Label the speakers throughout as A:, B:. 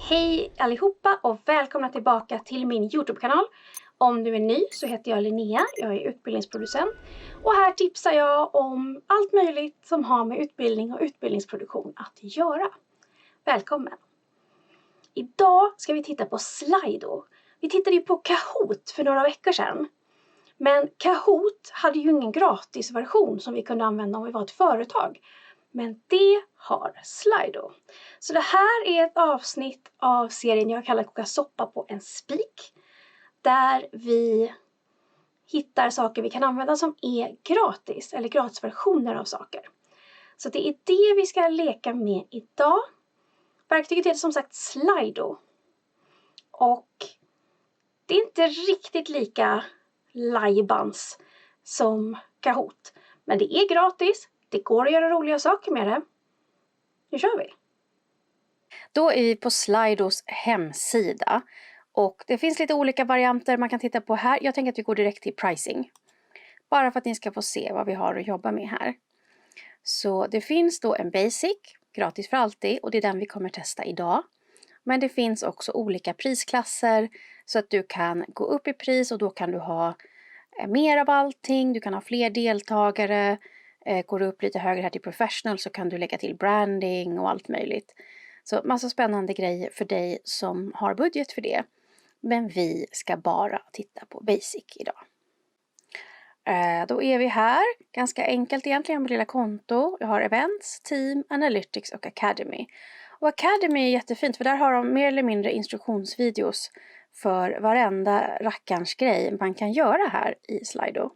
A: Hej allihopa och välkomna tillbaka till min YouTube-kanal. Om du är ny så heter jag Linnea, jag är utbildningsproducent. Och här tipsar jag om allt möjligt som har med utbildning och utbildningsproduktion att göra. Välkommen! Idag ska vi titta på Slido. Vi tittade ju på Kahoot för några veckor sedan. Men Kahoot hade ju ingen gratisversion som vi kunde använda om vi var ett företag. Men det har Slido. Så det här är ett avsnitt av serien jag kallar Koka soppa på en spik. Där vi hittar saker vi kan använda som är gratis. Eller gratisversioner av saker. Så det är det vi ska leka med idag. Verktyget heter som sagt Slido. Och det är inte riktigt lika lajbans som Kahoot. Men det är gratis. Det går att göra roliga saker med det. Nu kör vi!
B: Då är vi på Slidos hemsida. Och det finns lite olika varianter man kan titta på här. Jag tänker att vi går direkt till pricing. Bara för att ni ska få se vad vi har att jobba med här. Så det finns då en basic, gratis för alltid. Och det är den vi kommer testa idag. Men det finns också olika prisklasser. Så att du kan gå upp i pris och då kan du ha mer av allting. Du kan ha fler deltagare. Går du upp lite högre här till professional så kan du lägga till branding och allt möjligt. Så massa spännande grejer för dig som har budget för det. Men vi ska bara titta på basic idag. Då är vi här. Ganska enkelt egentligen med lilla konto. Jag har events, team, analytics och academy. Och academy är jättefint för där har de mer eller mindre instruktionsvideos för varenda rackarns grej man kan göra här i Slido.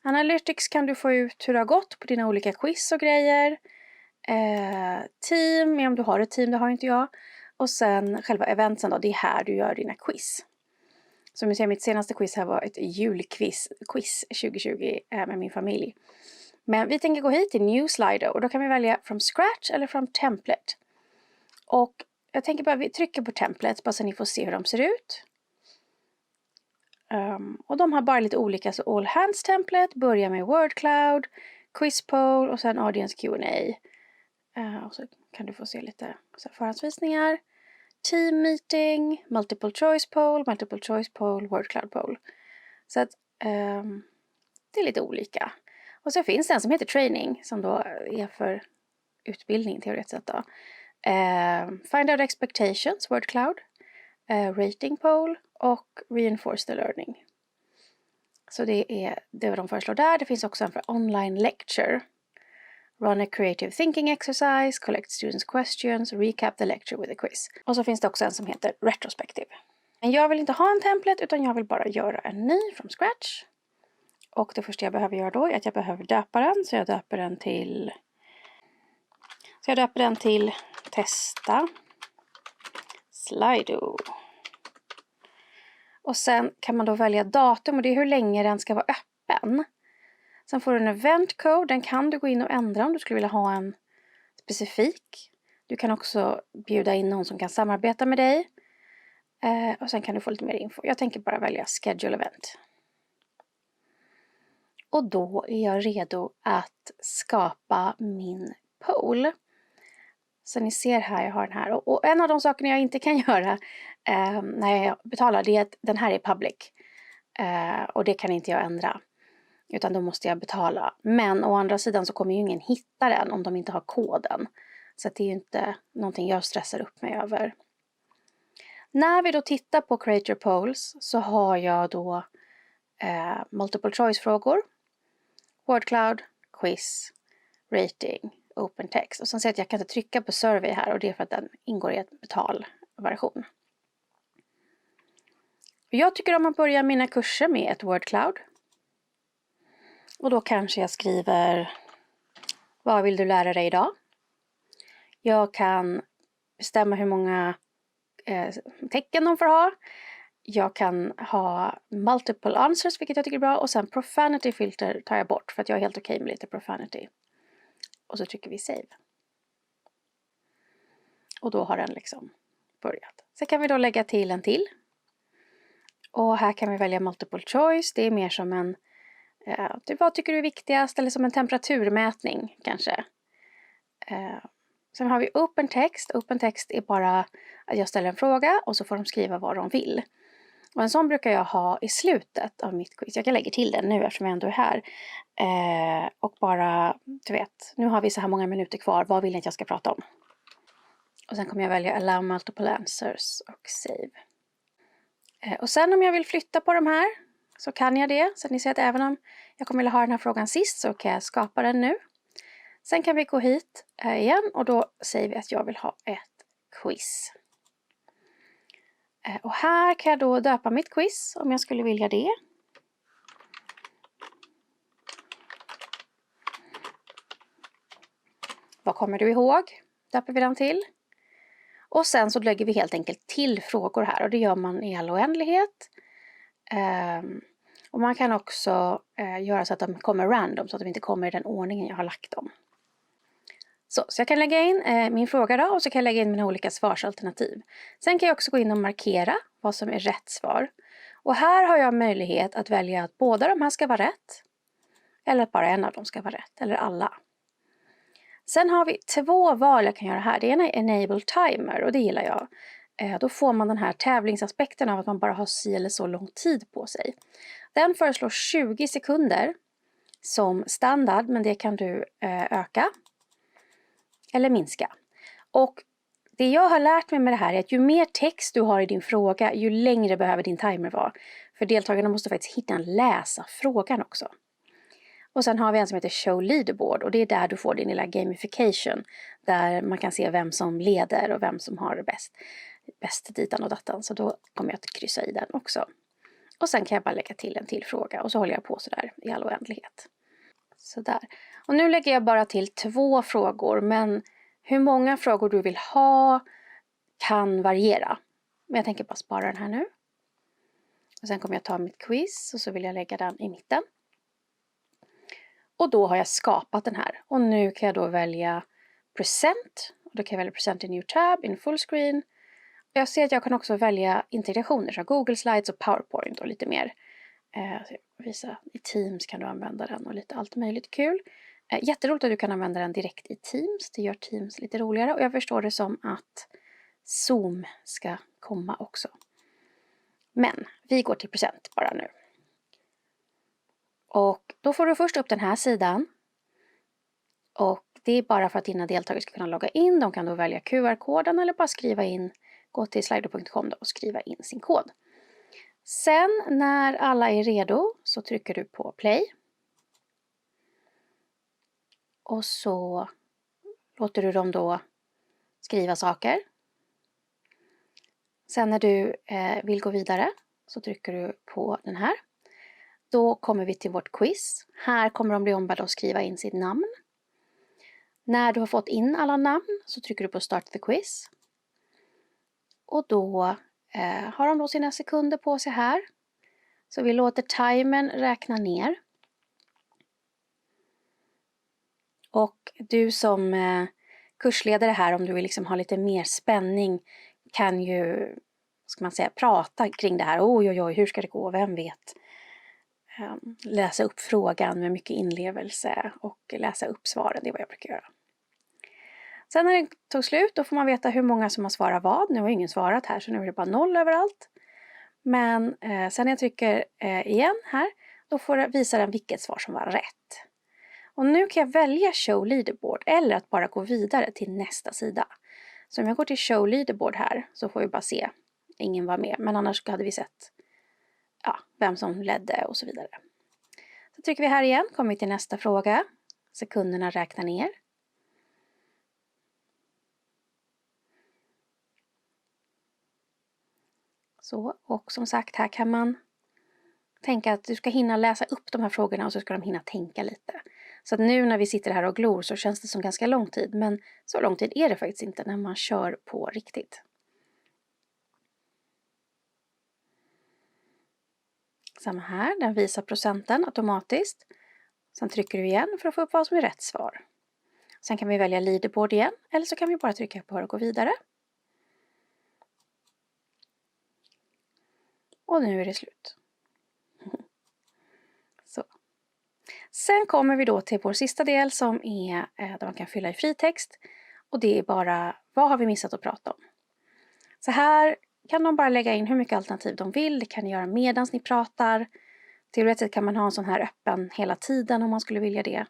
B: Analytics kan du få ut hur det har gått på dina olika quiz och grejer. Team, om du har ett team, det har inte jag. Och sen själva eventsen då, det är här du gör dina quiz. Som ni ser, mitt senaste quiz här var ett julquiz 2020 med min familj. Men vi tänker gå hit till New Slido och då kan vi välja from scratch eller from template. Och jag tänker bara vi trycker på template bara så ni får se hur de ser ut. Och de har bara lite olika, så all hands template börjar med word cloud, quiz poll och sen audience Q&A. Och så kan du få se lite förhandsvisningar. Team meeting, multiple choice poll, word cloud poll. Så att det är lite olika. Och så finns det en som heter training som då är för utbildning teoretiskt sett då. Find out expectations, word cloud. Rating poll och reinforce the learning. Så det är vad de föreslår där. Det finns också en för online lecture. Run a creative thinking exercise, collect students questions, recap the lecture with a quiz. Och så finns det också en som heter retrospective. Men jag vill inte ha en template utan jag vill bara göra en ny from scratch. Och det första jag behöver göra då är att jag behöver döpa den. Så jag döper den till testa Slido. Och sen kan man då välja datum och det är hur länge den ska vara öppen. Sen får du en event code, den kan du gå in och ändra om du skulle vilja ha en specifik. Du kan också bjuda in någon som kan samarbeta med dig. Och sen kan du få lite mer info. Jag tänker bara välja schedule event. Och då är jag redo att skapa min poll. Så ni ser här, jag har den här. Och en av de sakerna jag inte kan göra när jag betalar det är att den här är public. Och det kan inte jag ändra. Utan då måste jag betala. Men å andra sidan så kommer ju ingen hitta den om de inte har koden. Så det är ju inte någonting jag stressar upp mig över. När vi då tittar på Create Your Polls så har jag då multiple choice-frågor. Word cloud, quiz, rating, open text. Och sen ser jag att jag kan inte trycka på survey här och det är för att den ingår i en betalversion. Jag tycker om att börja mina kurser med ett word cloud. Och då kanske jag skriver vad vill du lära dig idag? Jag kan bestämma hur många tecken de får ha. Jag kan ha multiple answers vilket jag tycker är bra. Och sen profanity filter tar jag bort för att jag är helt okej med lite profanity. Och så trycker vi save. Och då har den liksom börjat. Så kan vi då lägga till en till. Och här kan vi välja multiple choice. Det är mer som en vad tycker du är viktigast? Eller som en temperaturmätning kanske. Sen har vi open text. Open text är bara att jag ställer en fråga och så får de skriva vad de vill. Och en sån brukar jag ha i slutet av mitt quiz. Jag kan lägga till den nu eftersom jag ändå är här. Och bara, du vet, nu har vi så här många minuter kvar. Vad vill ni att jag ska prata om? Och sen kommer jag välja allow multiple answers och save. Och sen om jag vill flytta på de här så kan jag det. Så att ni ser att även om jag kommer vilja ha den här frågan sist så kan jag skapa den nu. Sen kan vi gå hit igen och då säger vi att jag vill ha ett quiz. Och här kan jag då döpa mitt quiz om jag skulle vilja det. Vad kommer du ihåg? Döper vi den till. Och sen så lägger vi helt enkelt till frågor här och det gör man i all oändlighet. Och man kan också göra så att de kommer random så att de inte kommer i den ordningen jag har lagt dem. Så jag kan lägga in min fråga då och så kan jag lägga in mina olika svarsalternativ. Sen kan jag också gå in och markera vad som är rätt svar. Och här har jag möjlighet att välja att båda de här ska vara rätt. Eller att bara en av dem ska vara rätt. Eller alla. Sen har vi 2 val jag kan göra här. Det ena är enable timer och det gillar jag. Då får man den här tävlingsaspekten av att man bara har si eller så lång tid på sig. Den föreslår 20 sekunder som standard men det kan du öka. Eller minska. Och det jag har lärt mig med det här är att ju mer text du har i din fråga, ju längre behöver din timer vara. För deltagarna måste faktiskt hitta en läsa frågan också. Och sen har vi en som heter Show Leaderboard och det är där du får din lilla gamification. Där man kan se vem som leder och vem som har det bäst ditan och datan. Så då kommer jag att kryssa i den också. Och sen kan jag bara lägga till en till fråga och så håller jag på sådär i all oändlighet. Sådär. Och nu lägger jag bara till 2 frågor men hur många frågor du vill ha kan variera. Men jag tänker bara spara den här nu. Och sen kommer jag ta mitt quiz och så vill jag lägga den i mitten. Och då har jag skapat den här. Och nu kan jag då välja present. Och då kan jag välja present i new tab, in full screen. Och jag ser att jag kan också välja integrationer. Så Google Slides och PowerPoint och lite mer. Visa i Teams kan du använda den och lite allt möjligt kul. Jätteroligt att du kan använda den direkt i Teams. Det gör Teams lite roligare. Och jag förstår det som att Zoom ska komma också. Men vi går till present bara nu. Och då får du först upp den här sidan. Och det är bara för att dina deltagare ska kunna logga in. De kan då välja QR-koden eller bara skriva in. Gå till slido.com och skriva in sin kod. Sen när alla är redo så trycker du på play. Och så låter du dem då skriva saker. Sen när du vill gå vidare så trycker du på den här. Då kommer vi till vårt quiz. Här kommer de bli ombedda att skriva in sitt namn. När du har fått in alla namn så trycker du på start the quiz. Och då har de då sina sekunder på sig här. Så vi låter timern räkna ner. Och du som kursledare här, om du vill liksom ha lite mer spänning, kan ju, ska man säga, prata kring det här. Oj, hur ska det gå? Vem vet? Läsa upp frågan med mycket inlevelse och läsa upp svaren. Det är vad jag brukar göra. Sen när det tog slut, då får man veta hur många som har svarat vad. Nu har ingen svarat här, så nu är det bara 0 överallt. Men sen när jag trycker igen här, då visar den vilket svar som var rätt. Och nu kan jag välja Show Leaderboard eller att bara gå vidare till nästa sida. Så om jag går till Show Leaderboard här så får vi bara se. Ingen var med, men annars hade vi sett vem som ledde och så vidare. Så trycker vi här igen, kommer vi till nästa fråga. Sekunderna räknar ner. Så, och som sagt, här kan man tänka att du ska hinna läsa upp de här frågorna och så ska de hinna tänka lite. Så att nu när vi sitter här och glor så känns det som ganska lång tid. Men så lång tid är det faktiskt inte när man kör på riktigt. Samma här, den visar procenten automatiskt. Sen trycker du igen för att få upp vad som är rätt svar. Sen kan vi välja leaderboard igen eller så kan vi bara trycka på och gå vidare. Och nu är det slut. Så. Sen kommer vi då till vår sista del som är där man kan fylla i fritext. Och det är bara, vad har vi missat att prata om? Så här kan de bara lägga in hur mycket alternativ de vill. Det kan ni göra medan ni pratar. Teoretiskt kan man ha en sån här öppen hela tiden om man skulle vilja det.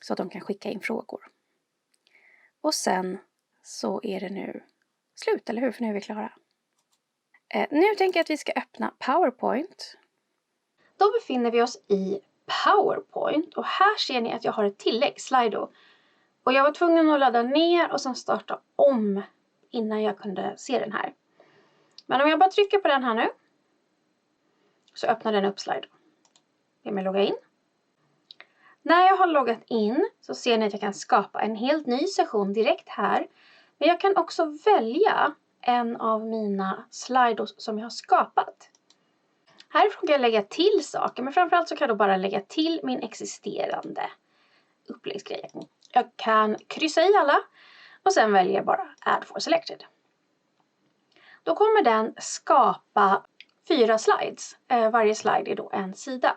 B: Så att de kan skicka in frågor. Och sen så är det nu slut, eller hur? För nu är vi klara. Nu tänker jag att vi ska öppna PowerPoint.
A: Då befinner vi oss i PowerPoint och här ser ni att jag har ett tillägg, Slido. Och jag var tvungen att ladda ner och sen starta om innan jag kunde se den här. Men om jag bara trycker på den här nu så öppnar den upp Slido. Jag vill logga in. När jag har loggat in så ser ni att jag kan skapa en helt ny session direkt här. Men jag kan också välja en av mina slidos som jag har skapat. Härifrån kan jag lägga till saker, men framförallt så kan jag då bara lägga till min existerande uppläggsgrej. Jag kan kryssa i alla och sen väljer jag bara Add for Selected. Då kommer den skapa 4 slides. Varje slide är då en sida.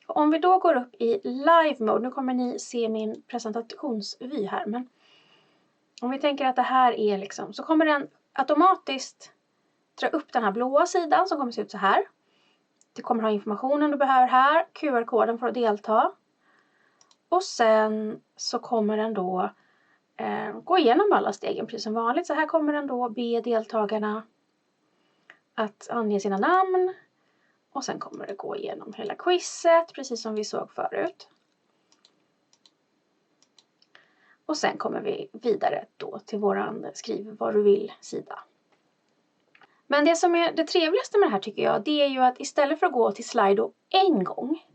A: Och om vi då går upp i live mode, nu kommer ni se min presentationsvy här, men om vi tänker att det här är liksom, så kommer den automatiskt dra upp den här blåa sidan som kommer se ut så här. Det kommer ha informationen du behöver här, QR-koden för att delta. Och sen så kommer den då gå igenom alla stegen precis som vanligt. Så här kommer den då be deltagarna att ange sina namn. Och sen kommer det gå igenom hela quizet precis som vi såg förut. Och sen kommer vi vidare då till våran skriv vad du vill sida. Men det som är det trevligaste med det här tycker jag, det är ju att istället för att gå till Slido en gång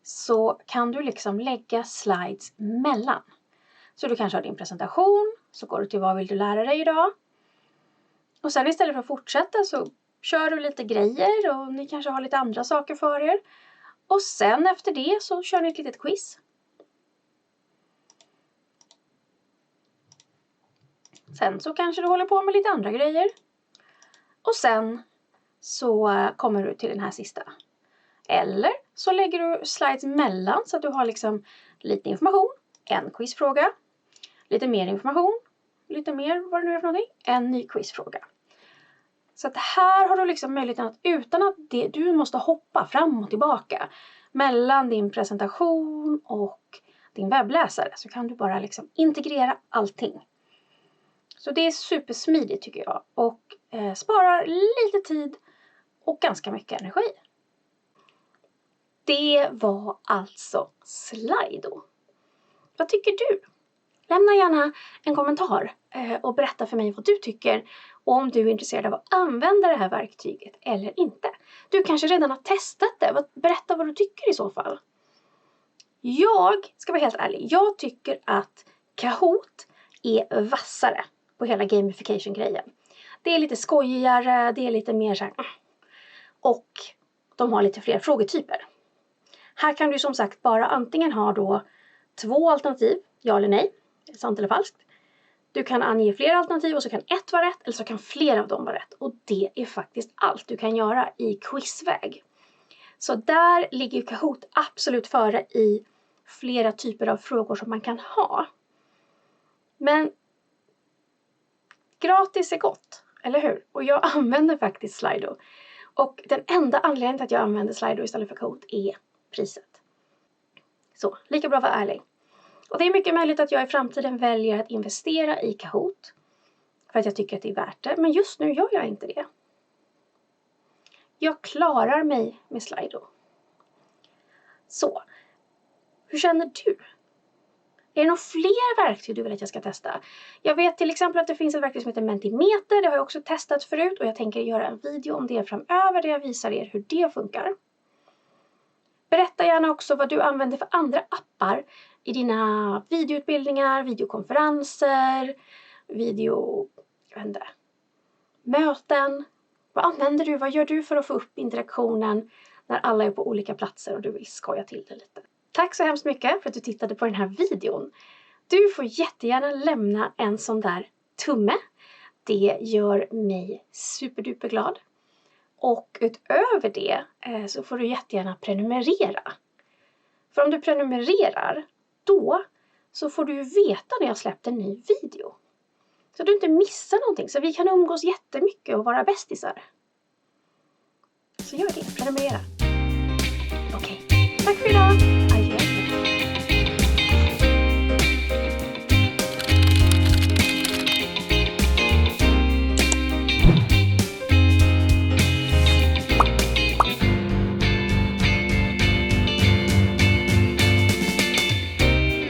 A: så kan du liksom lägga slides mellan. Så du kanske har din presentation, så går du till vad vill du lära dig idag. Och sen istället för att fortsätta så kör du lite grejer och ni kanske har lite andra saker för er. Och sen efter det så kör ni ett litet quiz. Sen så kanske du håller på med lite andra grejer. Och sen så kommer du till den här sista. Eller så lägger du slides mellan så att du har liksom lite information, en quizfråga, lite mer information, lite mer vad det nu är för någonting, en ny quizfråga. Så att här har du liksom möjligheten att utan att du måste hoppa fram och tillbaka mellan din presentation och din webbläsare så kan du bara liksom integrera allting. Så det är supersmidigt tycker jag och sparar lite tid och ganska mycket energi. Det var alltså Slido. Vad tycker du? Lämna gärna en kommentar och berätta för mig vad du tycker och om du är intresserad av att använda det här verktyget eller inte. Du kanske redan har testat det. Berätta vad du tycker i så fall. Jag ska vara helt ärlig. Jag tycker att Kahoot är vassare på hela gamification-grejen. Det är lite skojigare, det är lite mer så här. Och de har lite fler frågetyper. Här kan du som sagt bara antingen ha då 2 alternativ, ja eller nej, sant eller falskt. Du kan ange fler alternativ och så kan ett vara rätt eller så kan flera av dem vara rätt. Och det är faktiskt allt du kan göra i quizväg. Så där ligger Kahoot absolut före i flera typer av frågor som man kan ha. Men gratis är gott, eller hur? Och jag använder faktiskt Slido. Och den enda anledningen till att jag använder Slido istället för Kahoot är priset. Så, lika bra att vara ärlig. Och det är mycket möjligt att jag i framtiden väljer att investera i Kahoot. För att jag tycker att det är värt det. Men just nu gör jag inte det. Jag klarar mig med Slido. Så, hur känner du? Är det några fler verktyg du vill att jag ska testa? Jag vet till exempel att det finns ett verktyg som heter Mentimeter. Det har jag också testat förut och jag tänker göra en video om det framöver där jag visar er hur det funkar. Berätta gärna också vad du använder för andra appar i dina videoutbildningar, videokonferenser, möten. Vad använder du? Vad gör du för att få upp interaktionen när alla är på olika platser och du vill skoja till det lite? Tack så hemskt mycket för att du tittade på den här videon. Du får jättegärna lämna en sån där tumme. Det gör mig superduper glad. Och utöver det så får du jättegärna prenumerera. För om du prenumererar, då så får du ju veta när jag släppt en ny video. Så du inte missar någonting. Så vi kan umgås jättemycket och vara bästisar. Så gör det, prenumerera.